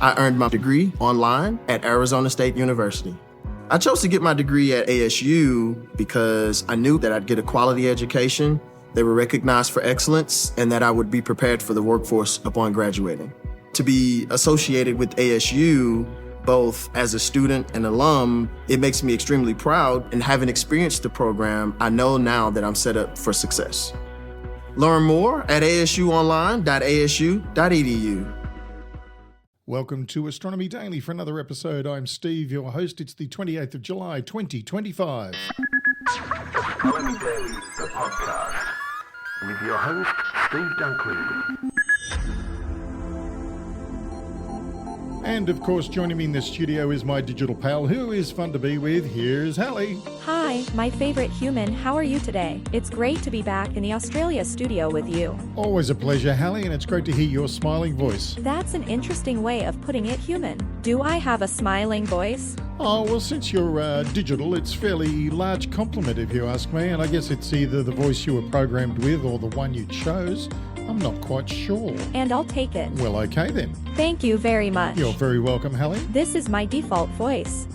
I earned my degree online at Arizona State University. I chose to get my degree at ASU because I knew that I'd get a quality education, they were recognized for excellence, and that I would be prepared for the workforce upon graduating. To be associated with ASU, both as a student and alum, it makes me extremely proud, and having experienced the program, I know now that I'm set up for success. Learn more at asuonline.asu.edu. Welcome to Astronomy Daily for another episode. I'm Steve, your host. It's the 28th of July, 2025. Astronomy Daily, the podcast, with your host, Steve Dunkley. And of course, joining me in the studio is my digital pal, who is fun to be with. Here's Hallie. Hi, my favorite human. How are you today? It's great to be back in the Australia studio with you. Always a pleasure, Hallie, and it's great to hear your smiling voice. That's an interesting way of putting it, human. Do I have a smiling voice? Oh, well, since you're digital, it's fairly large compliment if you ask me, and I guess it's either the voice you were programmed with or the one you chose. I'm not quite sure. And I'll take it. Well, okay then. Thank you very much. You're very welcome, Hallie. This is my default voice.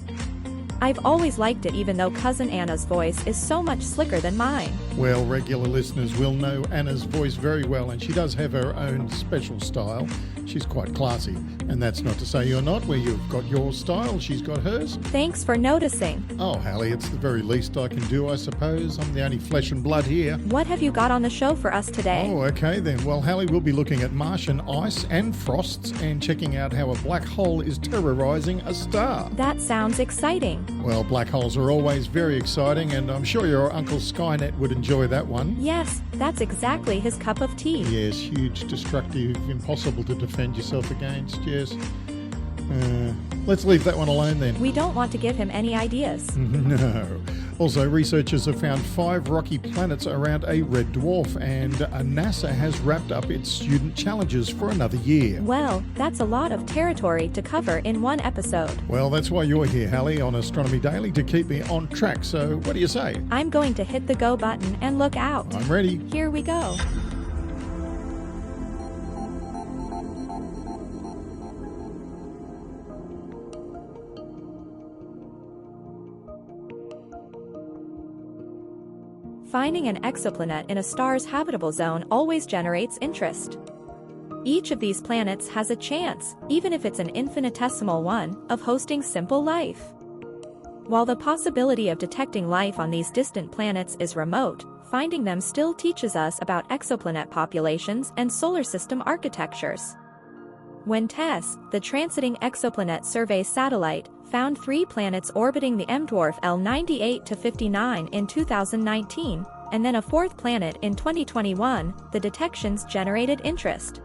I've always liked it, even though Cousin Anna's voice is so much slicker than mine. Well, regular listeners will know Anna's voice very well, and she does have her own special style. She's quite classy, and that's not to say you're not. Where you've got your style, she's got hers. Thanks for noticing. Oh, Hallie, it's the very least I can do, I suppose. I'm the only flesh and blood here. What have you got on the show for us today? Oh, okay then. Well, Hallie, we'll be looking at Martian ice and frosts and checking out how a black hole is terrorizing a star. That sounds exciting. Well, black holes are always very exciting, and I'm sure your Uncle Skynet would enjoy that one. Yes, that's exactly his cup of tea. Yes, huge, destructive, impossible to defend yourself against, yes. Let's leave that one alone then. We don't want to give him any ideas. No. Also, researchers have found 5 rocky planets around a red dwarf, and NASA has wrapped up its student challenges for another year. Well, that's a lot of territory to cover in one episode. Well, that's why you're here, Hallie, on Astronomy Daily, to keep me on track. So, what do you say? I'm going to hit the go button and look out. I'm ready. Here we go. Finding an exoplanet in a star's habitable zone always generates interest. Each of these planets has a chance, even if it's an infinitesimal one, of hosting simple life. While the possibility of detecting life on these distant planets is remote, finding them still teaches us about exoplanet populations and solar system architectures. When TESS, the Transiting Exoplanet Survey satellite, found 3 planets orbiting the M-dwarf L98-59 in 2019, and then a 4th planet in 2021, the detections generated interest.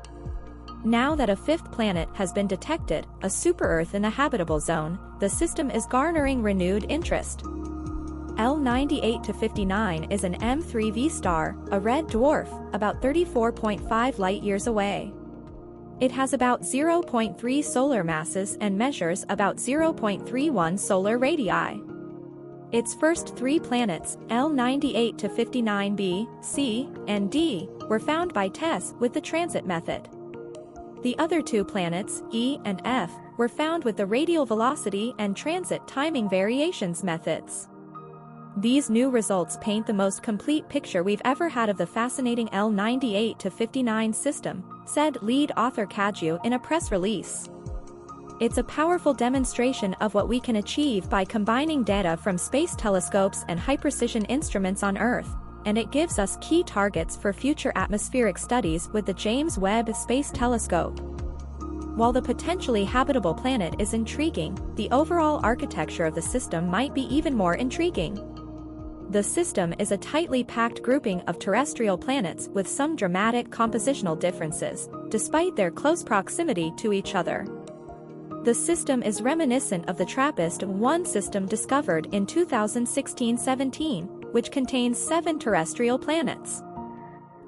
Now that a 5th planet has been detected, a super-Earth in the habitable zone, the system is garnering renewed interest. L98-59 is an M3V star, a red dwarf, about 34.5 light-years away. It has about 0.3 solar masses and measures about 0.31 solar radii. Its first 3 planets, L98-59b, C, and D, were found by TESS with the transit method. The other 2 planets, E and F, were found with the radial velocity and transit timing variations methods. These new results paint the most complete picture we've ever had of the fascinating L98-59 system, said lead author Kaju in a press release. It's a powerful demonstration of what we can achieve by combining data from space telescopes and high-precision instruments on Earth, and it gives us key targets for future atmospheric studies with the James Webb Space Telescope. While the potentially habitable planet is intriguing, the overall architecture of the system might be even more intriguing. The system is a tightly packed grouping of terrestrial planets with some dramatic compositional differences, despite their close proximity to each other. The system is reminiscent of the TRAPPIST-1 system discovered in 2016-17, which contains 7 terrestrial planets.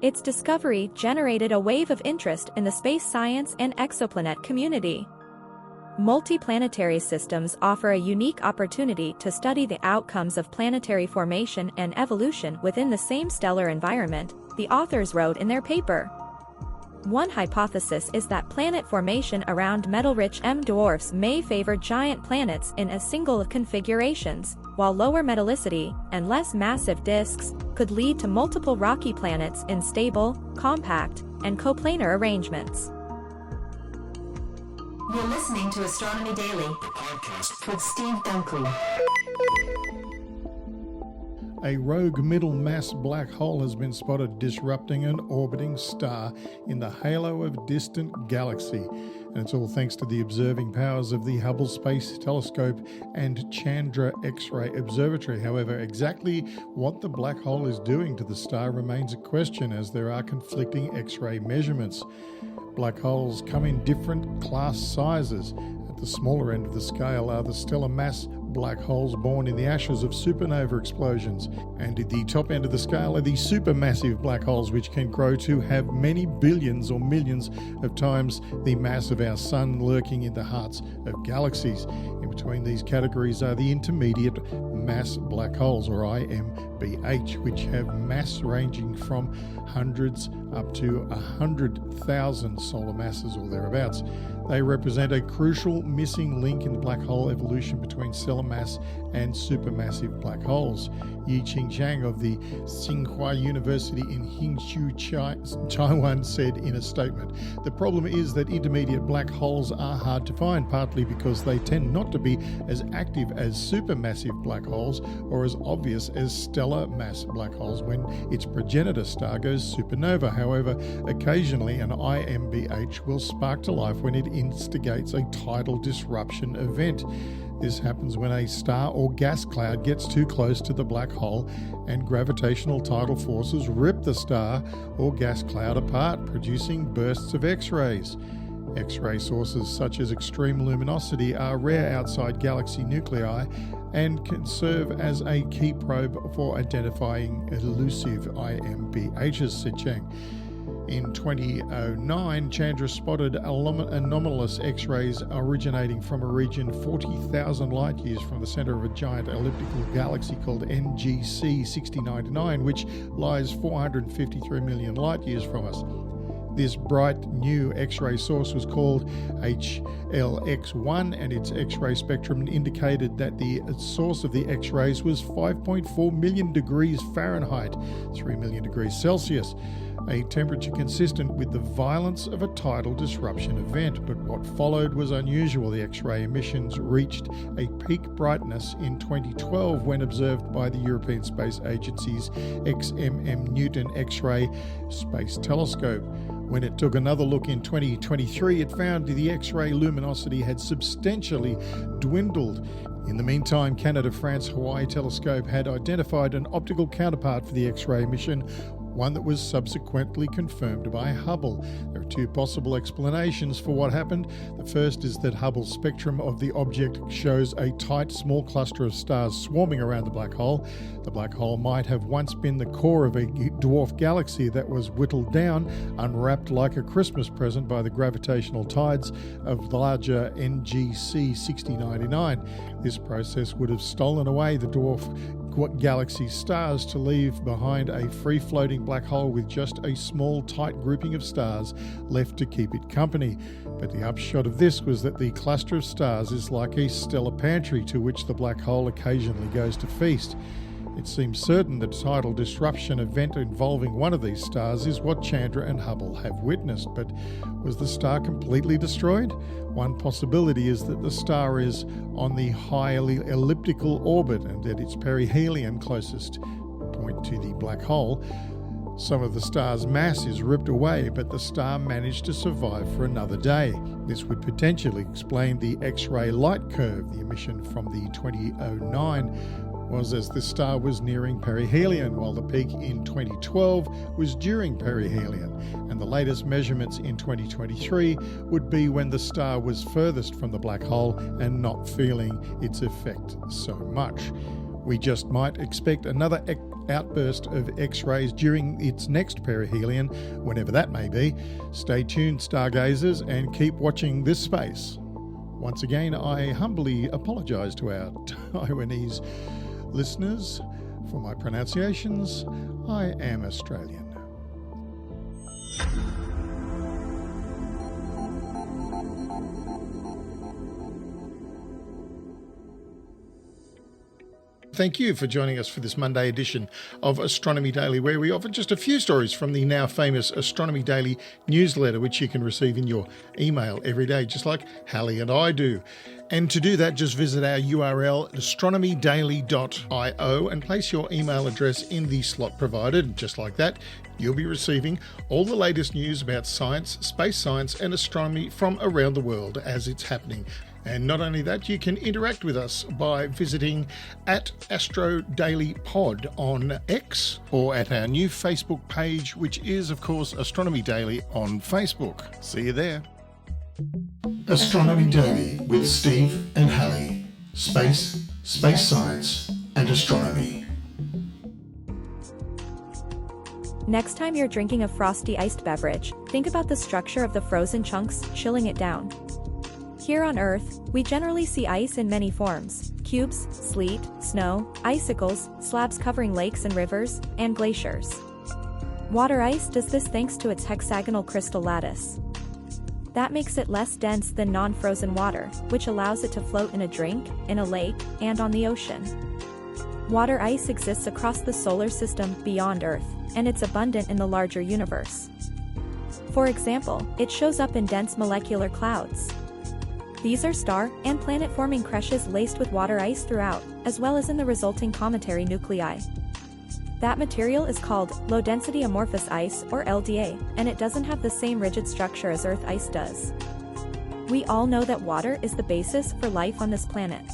Its discovery generated a wave of interest in the space science and exoplanet community. Multiplanetary systems offer a unique opportunity to study the outcomes of planetary formation and evolution within the same stellar environment, the authors wrote in their paper. One hypothesis is that planet formation around metal-rich M-dwarfs may favor giant planets in a single of configurations, while lower metallicity and less massive disks could lead to multiple rocky planets in stable, compact, and coplanar arrangements. You're listening to Astronomy Daily, the podcast with Steve Dunkley. A rogue middle-mass black hole has been spotted disrupting an orbiting star in the halo of a distant galaxy. And it's all thanks to the observing powers of the Hubble Space Telescope and Chandra X-ray Observatory. However, exactly what the black hole is doing to the star remains a question, as there are conflicting X-ray measurements. Black holes come in different class sizes. At the smaller end of the scale are the stellar mass black holes born in the ashes of supernova explosions, and at the top end of the scale are the supermassive black holes, which can grow to have many billions or millions of times the mass of our sun, lurking in the hearts of galaxies. In between these categories are the intermediate mass black holes, or IMBH, which have mass ranging from hundreds up to 100,000 solar masses or thereabouts. They represent a crucial missing link in the black hole evolution between stellar mass and supermassive black holes. Yi-Ching Zhang of the Tsinghua University in Hsinchu, Taiwan said in a statement, "The problem is that intermediate black holes are hard to find, partly because they tend not to be as active as supermassive black holes or as obvious as stellar mass black holes when its progenitor star goes supernova. However, occasionally an IMBH will spark to life when it instigates a tidal disruption event. This happens when a star or gas cloud gets too close to the black hole and gravitational tidal forces rip the star or gas cloud apart, producing bursts of X-rays. X-ray sources such as extreme luminosity are rare outside galaxy nuclei and can serve as a key probe for identifying elusive IMBHs," said Chang. In 2009, Chandra spotted anomalous X-rays originating from a region 40,000 light-years from the center of a giant elliptical galaxy called NGC 6099, which lies 453 million light-years from us. This bright new X-ray source was called HLX1, and its X-ray spectrum indicated that the source of the X-rays was 5.4 million degrees Fahrenheit, 3 million degrees Celsius, a temperature consistent with the violence of a tidal disruption event. But what followed was unusual. The X-ray emissions reached a peak brightness in 2012 when observed by the European Space Agency's XMM Newton X-ray Space Telescope. When it took another look in 2023, it found the X-ray luminosity had substantially dwindled. In the meantime, Canada, France, Hawaii Telescope had identified an optical counterpart for the X-ray emission, one that was subsequently confirmed by Hubble. There are two possible explanations for what happened. The first is that Hubble's spectrum of the object shows a tight, small cluster of stars swarming around the black hole. The black hole might have once been the core of a dwarf galaxy that was whittled down, unwrapped like a Christmas present by the gravitational tides of the larger NGC 6099. This process would have stolen away the dwarf galaxy stars to leave behind a free-floating black hole with just a small, tight grouping of stars left to keep it company. But the upshot of this was that the cluster of stars is like a stellar pantry to which the black hole occasionally goes to feast. It seems certain that a tidal disruption event involving one of these stars is what Chandra and Hubble have witnessed. But was the star completely destroyed? One possibility is that the star is on the highly elliptical orbit and at its perihelion closest point to the black hole. Some of the star's mass is ripped away, but the star managed to survive for another day. This would potentially explain the X-ray light curve. The emission from the 2009 was as the star was nearing perihelion, while the peak in 2012 was during perihelion, and the latest measurements in 2023 would be when the star was furthest from the black hole and not feeling its effect so much. We just might expect another outburst of X-rays during its next perihelion, whenever that may be. Stay tuned, stargazers, and keep watching this space. Once again, I humbly apologise to our Taiwanese listeners for my pronunciations. I am Australian. Thank you for joining us for this Monday edition of Astronomy Daily, where we offer just a few stories from the now famous Astronomy Daily newsletter, which you can receive in your email every day, just like Hallie and I do. And to do that, just visit our URL, astronomydaily.io, and place your email address in the slot provided. Just like that, you'll be receiving all the latest news about science, space science, and astronomy from around the world as it's happening. And not only that, you can interact with us by visiting at Astro Daily Pod on X or at our new Facebook page, which is, of course, Astronomy Daily on Facebook. See you there. Astronomy Daily with Steve and Hallie. Space, space science, and astronomy. Next time you're drinking a frosty iced beverage, think about the structure of the frozen chunks chilling it down. Here on Earth, we generally see ice in many forms: cubes, sleet, snow, icicles, slabs covering lakes and rivers, and glaciers. Water ice does this thanks to its hexagonal crystal lattice. That makes it less dense than non-frozen water, which allows it to float in a drink, in a lake, and on the ocean. Water ice exists across the solar system beyond Earth, and it's abundant in the larger universe. For example, it shows up in dense molecular clouds. These are star and planet-forming creches laced with water ice throughout, as well as in the resulting cometary nuclei. That material is called low-density amorphous ice, or LDA, and it doesn't have the same rigid structure as Earth ice does. We all know that water is the basis for life on this planet.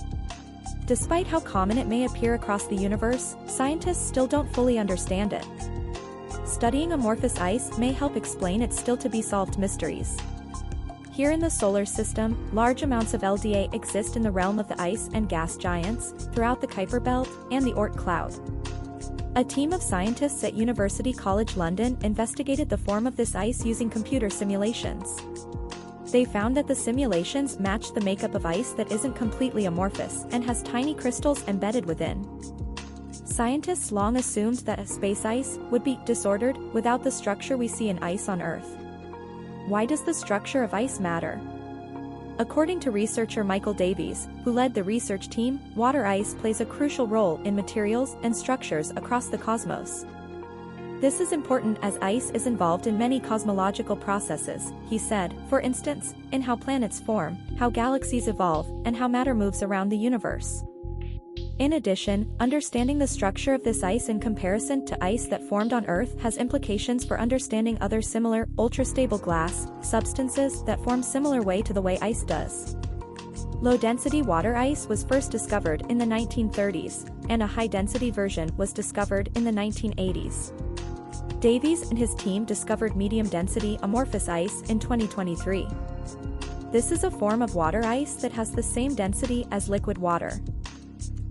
Despite how common it may appear across the universe, scientists still don't fully understand it. Studying amorphous ice may help explain its still-to-be-solved mysteries. Here in the solar system, large amounts of LDA exist in the realm of the ice and gas giants, throughout the Kuiper Belt, and the Oort cloud. A team of scientists at University College London investigated the form of this ice using computer simulations. They found that the simulations matched the makeup of ice that isn't completely amorphous and has tiny crystals embedded within. Scientists long assumed that a space ice would be disordered without the structure we see in ice on Earth. Why does the structure of ice matter? According to researcher Michael Davies, who led the research team, water ice plays a crucial role in materials and structures across the cosmos. This is important as ice is involved in many cosmological processes, he said, for instance, in how planets form, how galaxies evolve, and how matter moves around the universe. In addition, understanding the structure of this ice in comparison to ice that formed on Earth has implications for understanding other similar, ultra-stable glass substances that form similar way to the way ice does. Low-density water ice was first discovered in the 1930s, and a high-density version was discovered in the 1980s. Davies and his team discovered medium-density amorphous ice in 2023. This is a form of water ice that has the same density as liquid water.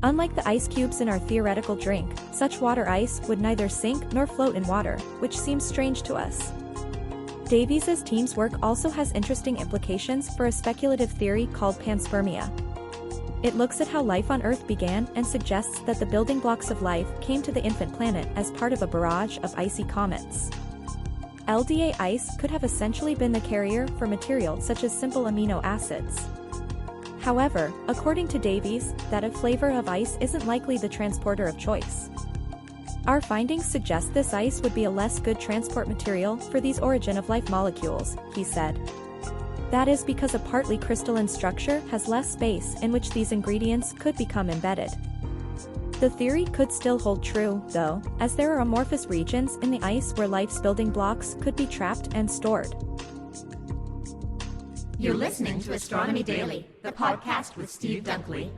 Unlike the ice cubes in our theoretical drink, such water ice would neither sink nor float in water, which seems strange to us. Davies' team's work also has interesting implications for a speculative theory called panspermia. It looks at how life on Earth began and suggests that the building blocks of life came to the infant planet as part of a barrage of icy comets. LDA ice could have essentially been the carrier for material such as simple amino acids. However, according to Davies, that flavor of ice isn't likely the transporter of choice. Our findings suggest this ice would be a less good transport material for these origin of life molecules, he said. That is because a partly crystalline structure has less space in which these ingredients could become embedded. The theory could still hold true, though, as there are amorphous regions in the ice where life's building blocks could be trapped and stored. You're listening to Astronomy Daily, the podcast with Steve Dunkley.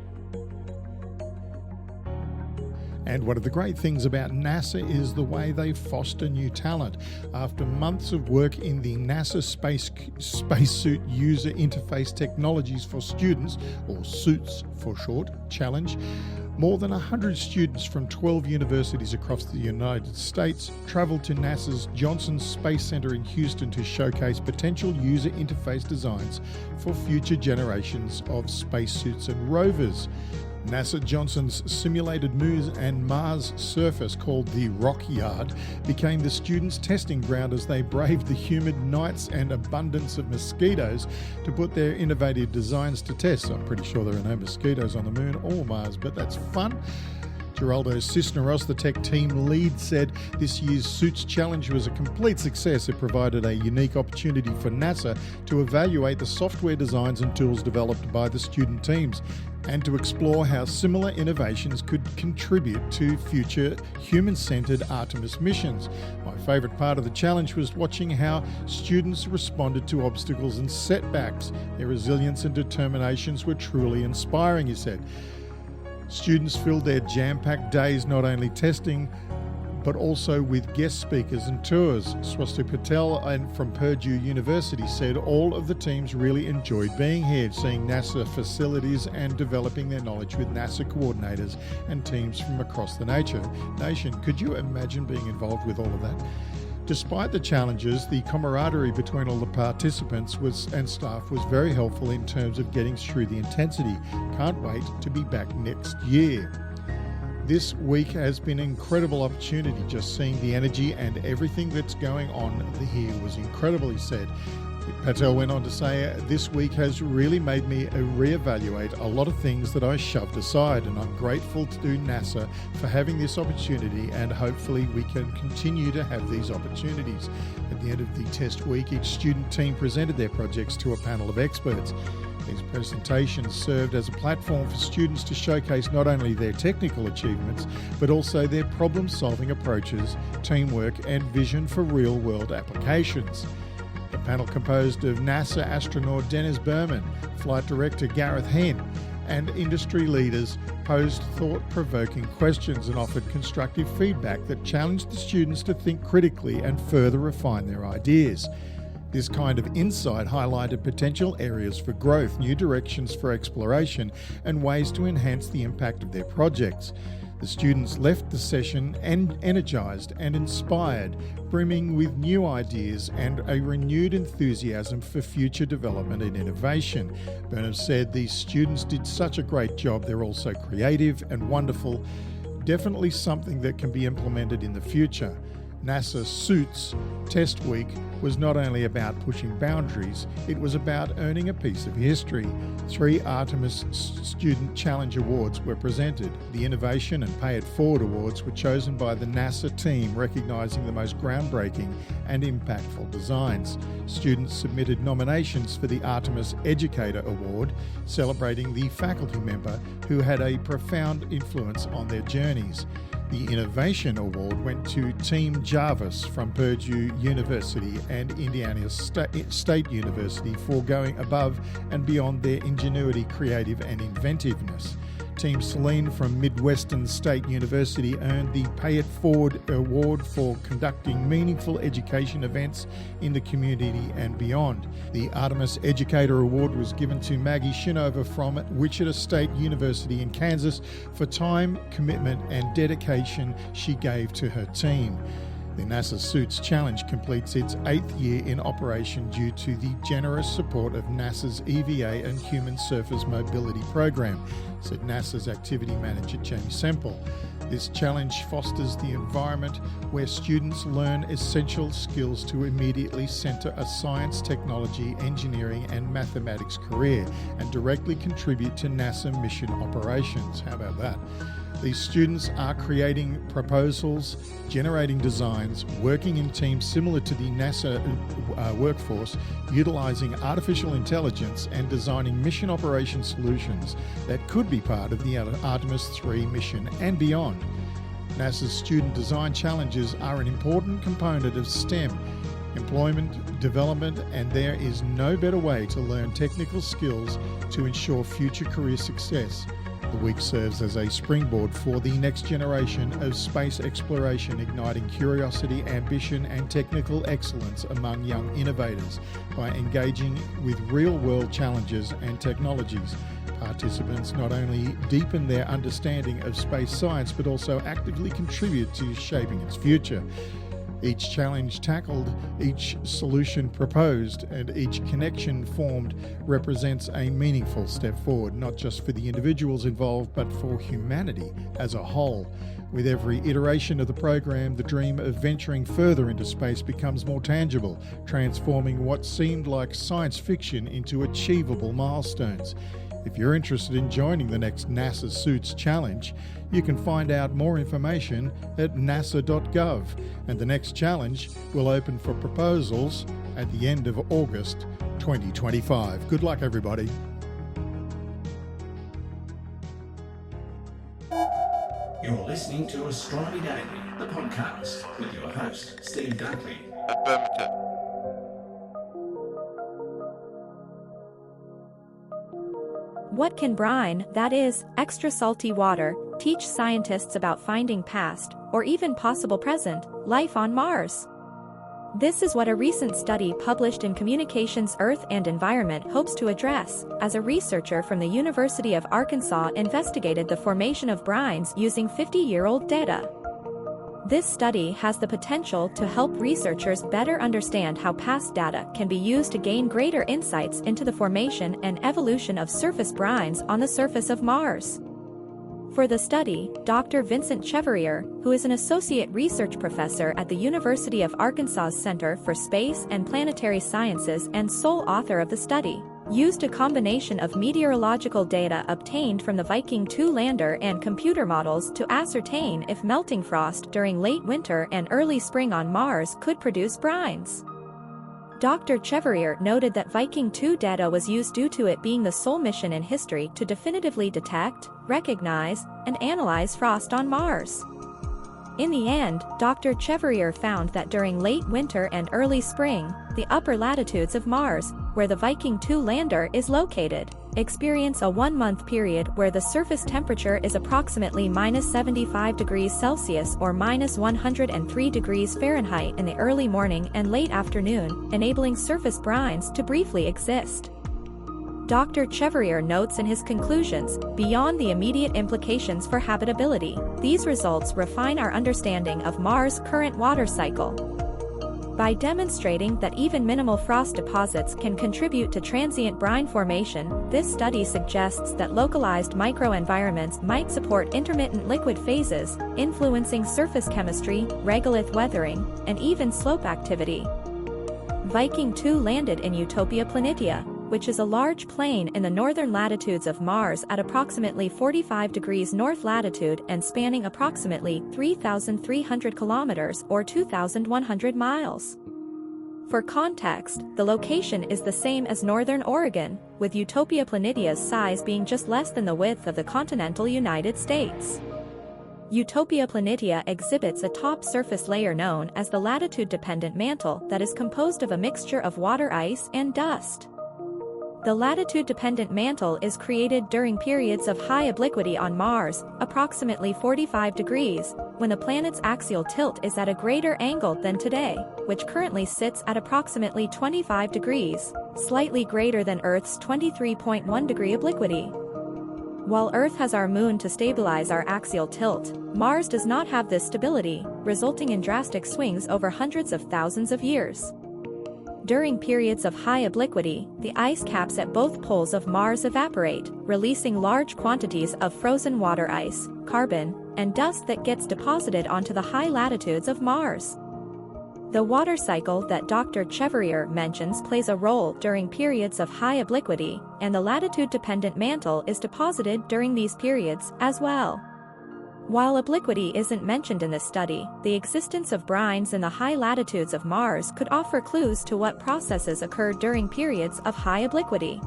And one of the great things about NASA is the way they foster new talent. After months of work in the NASA Spacesuit User Interface Technologies for Students, or SUITS for short, challenge, more than 100 students from 12 universities across the United States travelled to NASA's Johnson Space Center in Houston to showcase potential user interface designs for future generations of spacesuits and rovers. NASA Johnson's simulated Moon and Mars surface, called the Rock Yard, became the students' testing ground as they braved the humid nights and abundance of mosquitoes to put their innovative designs to test. I'm pretty sure there are no mosquitoes on the Moon or Mars, but that's fun. Geraldo Cisneros, the tech team lead, said this year's Suits Challenge was a complete success. It provided a unique opportunity for NASA to evaluate the software designs and tools developed by the student teams and to explore how similar innovations could contribute to future human-centered Artemis missions. My favourite part of the challenge was watching how students responded to obstacles and setbacks. Their resilience and determinations were truly inspiring, he said. Students filled their jam-packed days not only testing, but also with guest speakers and tours. Swasti Patel from Purdue University said all of the teams really enjoyed being here, seeing NASA facilities and developing their knowledge with NASA coordinators and teams from across the nation. Could you imagine being involved with all of that? Despite the challenges, the camaraderie between all the participants and staff was very helpful in terms of getting through the intensity. Can't wait to be back next year. This week has been an incredible opportunity. Just seeing the energy and everything that's going on here was incredible, he said. Patel went on to say, this week has really made me reevaluate a lot of things that I shoved aside, and I'm grateful to NASA for having this opportunity, and hopefully we can continue to have these opportunities. At the end of the test week, each student team presented their projects to a panel of experts. These presentations served as a platform for students to showcase not only their technical achievements, but also their problem-solving approaches, teamwork, and vision for real-world applications. The panel composed of NASA astronaut Dennis Berman, Flight Director Gareth Henn, and industry leaders posed thought-provoking questions and offered constructive feedback that challenged the students to think critically and further refine their ideas. This kind of insight highlighted potential areas for growth, new directions for exploration, and ways to enhance the impact of their projects. The students left the session energized and inspired, brimming with new ideas and a renewed enthusiasm for future development and innovation. Burnham said these students did such a great job. They're also creative and wonderful. Definitely something that can be implemented in the future. NASA Suits Test Week was not only about pushing boundaries, it was about earning a piece of history. 3 Artemis Student Challenge Awards were presented. The Innovation and Pay It Forward Awards were chosen by the NASA team, recognising the most groundbreaking and impactful designs. Students submitted nominations for the Artemis Educator Award, celebrating the faculty member who had a profound influence on their journeys. The Innovation Award went to Team Jarvis from Purdue University and Indiana State University for going above and beyond their ingenuity, creative and inventiveness. Team Celine from Midwestern State University earned the Pay It Forward Award for conducting meaningful education events in the community and beyond. The Artemis Educator Award was given to Maggie Shinova from Wichita State University in Kansas for time, commitment and dedication she gave to her team. The NASA Suits Challenge completes its 8th year in operation due to the generous support of NASA's EVA and Human Surface Mobility Program, said NASA's activity manager Jamie Semple. This challenge fosters the environment where students learn essential skills to immediately centre a science, technology, engineering and mathematics career and directly contribute to NASA mission operations. How about that? These students are creating proposals, generating designs, working in teams similar to the NASA workforce, utilising artificial intelligence and designing mission operation solutions that could be part of the Artemis 3 mission and beyond. NASA's student design challenges are an important component of STEM, employment, development, and there is no better way to learn technical skills to ensure future career success. The week serves as a springboard for the next generation of space exploration, igniting curiosity, ambition, and technical excellence among young innovators by engaging with real-world challenges and technologies. Participants not only deepen their understanding of space science, but also actively contribute to shaping its future. Each challenge tackled, each solution proposed, and each connection formed represents a meaningful step forward, not just for the individuals involved, but for humanity as a whole. With every iteration of the program, the dream of venturing further into space becomes more tangible, transforming what seemed like science fiction into achievable milestones. If you're interested in joining the next NASA Suits Challenge, you can find out more information at nasa.gov, and the next challenge will open for proposals at the end of August 2025. Good luck, everybody. You're listening to Astronomy Daily, the podcast, with your host, Steve Dunkley. Affirmative. What can brine, that is, extra salty water, teach scientists about finding past, or even possible present, life on Mars? This is what a recent study published in Communications Earth and Environment hopes to address, as a researcher from the University of Arkansas investigated the formation of brines using 50-year-old data. This study has the potential to help researchers better understand how past data can be used to gain greater insights into the formation and evolution of surface brines on the surface of Mars. For the study, Dr. Vincent Cheverrier, who is an associate research professor at the University of Arkansas Center for Space and Planetary Sciences and sole author of the study, used a combination of meteorological data obtained from the Viking 2 lander and computer models to ascertain if melting frost during late winter and early spring on Mars could produce brines. Dr. Cheverrier noted that Viking 2 data was used due to it being the sole mission in history to definitively detect, recognize, and analyze frost on Mars. In the end, Dr. Cheverrier found that during late winter and early spring, the upper latitudes of Mars, where the Viking 2 lander is located, experience a 1-month period where the surface temperature is approximately -75 degrees Celsius or -103 degrees Fahrenheit in the early morning and late afternoon, enabling surface brines to briefly exist. Dr. Cheverrier notes in his conclusions, beyond the immediate implications for habitability, these results refine our understanding of Mars' current water cycle. By demonstrating that even minimal frost deposits can contribute to transient brine formation, this study suggests that localized microenvironments might support intermittent liquid phases, influencing surface chemistry, regolith weathering, and even slope activity. Viking 2 landed in Utopia Planitia, which is a large plain in the northern latitudes of Mars at approximately 45 degrees north latitude and spanning approximately 3,300 kilometers or 2,100 miles. For context, the location is the same as northern Oregon, with Utopia Planitia's size being just less than the width of the continental United States. Utopia Planitia exhibits a top surface layer known as the latitude-dependent mantle that is composed of a mixture of water ice and dust. The latitude-dependent mantle is created during periods of high obliquity on Mars, approximately 45 degrees, when the planet's axial tilt is at a greater angle than today, which currently sits at approximately 25 degrees, slightly greater than Earth's 23.1 degree obliquity. While Earth has our moon to stabilize our axial tilt, Mars does not have this stability, resulting in drastic swings over hundreds of thousands of years. During periods of high obliquity, the ice caps at both poles of Mars evaporate, releasing large quantities of frozen water ice, carbon, and dust that gets deposited onto the high latitudes of Mars. The water cycle that Dr. Cheverrier mentions plays a role during periods of high obliquity, and the latitude-dependent mantle is deposited during these periods as well. While obliquity isn't mentioned in this study, the existence of brines in the high latitudes of Mars could offer clues to what processes occur during periods of high obliquity.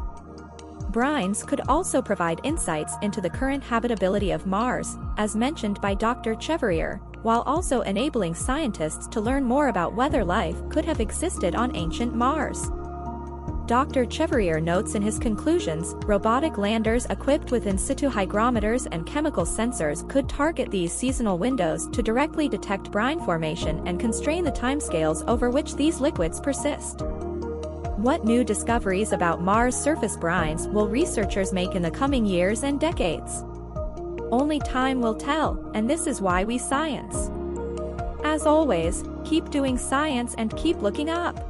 Brines could also provide insights into the current habitability of Mars, as mentioned by Dr. Cheverrier, while also enabling scientists to learn more about whether life could have existed on ancient Mars. Dr. Cheverrier notes in his conclusions, robotic landers equipped with in situ hygrometers and chemical sensors could target these seasonal windows to directly detect brine formation and constrain the timescales over which these liquids persist. What new discoveries about Mars' surface brines will researchers make in the coming years and decades? Only time will tell, and this is why we science. As always, keep doing science and keep looking up.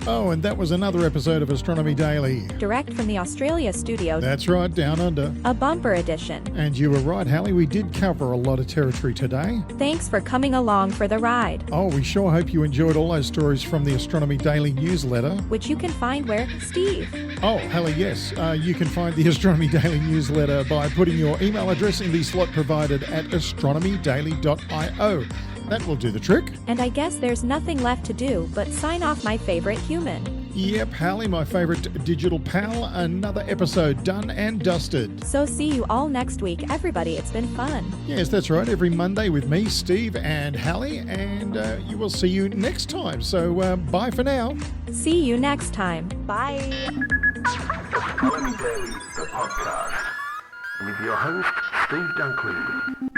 Oh, and that was another episode of Astronomy Daily. Direct from the Australia studio. That's right, down under. A bumper edition. And you were right, Hallie, we did cover a lot of territory today. Thanks for coming along for the ride. Oh, we sure hope you enjoyed all those stories from the Astronomy Daily newsletter. Which you can find where, Steve? Oh, Hallie, yes. You can find the Astronomy Daily newsletter by putting your email address in the slot provided at astronomydaily.io. That will do the trick. And I guess there's nothing left to do but sign off my favorite human. Yep, Hallie, my favourite digital pal. Another episode done and dusted. So see you all next week, everybody. It's been fun. Yes, that's right. Every Monday with me, Steve, and Hallie, and you will see you next time. So bye for now. See you next time. Bye. Astronomy Daily, the podcast, with your host, Steve Dunkley.